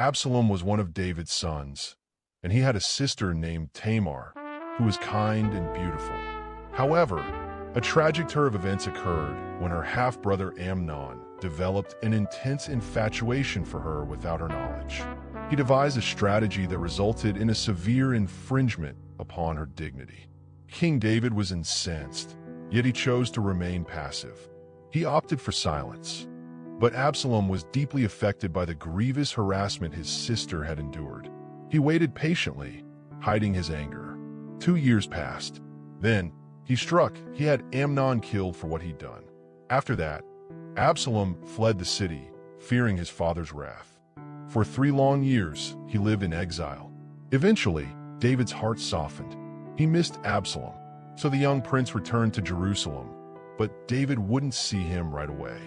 Absalom was one of David's sons, and he had a sister named Tamar, who was kind and beautiful. However, a tragic turn of events occurred when her half-brother Amnon developed an intense infatuation for her without her knowledge. He devised a strategy that resulted in a severe infringement upon her dignity. King David was incensed, yet he chose to remain passive. He opted for silence. But Absalom was deeply affected by the grievous harassment his sister had endured. He waited patiently, hiding his anger. 2 years passed. Then, he had Amnon killed for what he'd done. After that, Absalom fled the city, fearing his father's wrath. For 3 long years, he lived in exile. Eventually, David's heart softened. He missed Absalom, so the young prince returned to Jerusalem, but David wouldn't see him right away.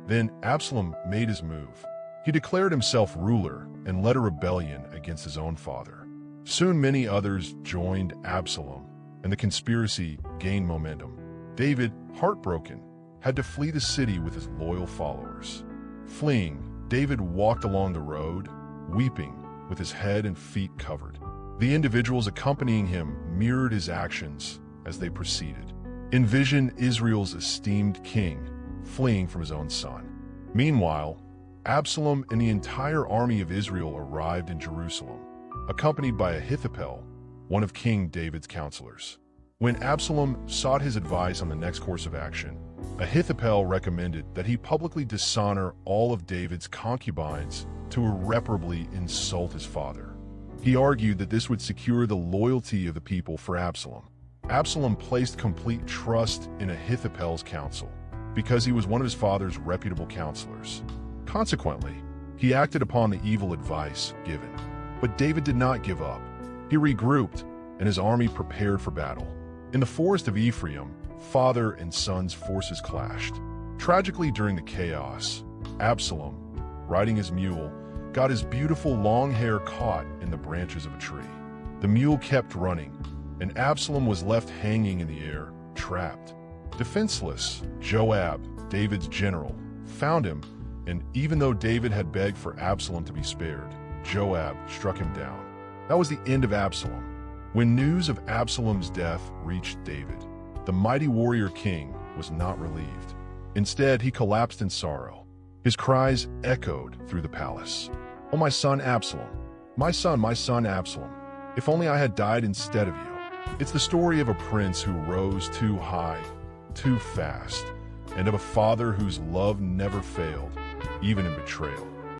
Then Absalom made his move. He declared himself ruler and led a rebellion against his own father. Soon many others joined Absalom, and the conspiracy gained momentum. David, heartbroken, had to flee the city with his loyal followers. Fleeing, David walked along the road, weeping, with his head and feet covered. The individuals accompanying him mirrored his actions as they proceeded. Envision Israel's esteemed king fleeing from his own son. Meanwhile, Absalom and the entire army of Israel arrived in Jerusalem, accompanied by Ahithophel, one of King David's counselors. When Absalom sought his advice on the next course of action, Ahithophel recommended that he publicly dishonor all of David's concubines to irreparably insult his father. He argued that this would secure the loyalty of the people for Absalom. Absalom placed complete trust in Ahithophel's counsel, because he was one of his father's reputable counselors. Consequently, he acted upon the evil advice given. But David did not give up. He regrouped, and his army prepared for battle. In the forest of Ephraim, father and son's forces clashed. Tragically, during the chaos, Absalom, riding his mule, got his beautiful long hair caught in the branches of a tree. The mule kept running, and Absalom was left hanging in the air, trapped. Defenseless, Joab, David's general, found him, and even though David had begged for Absalom to be spared, Joab struck him down. That was the end of Absalom. When news of Absalom's death reached David, the mighty warrior king was not relieved. Instead, he collapsed in sorrow. His cries echoed through the palace. "Oh, my son Absalom! My son Absalom! If only I had died instead of you." It's the story of a prince who rose too high, too fast, and of a father whose love never failed, even in betrayal.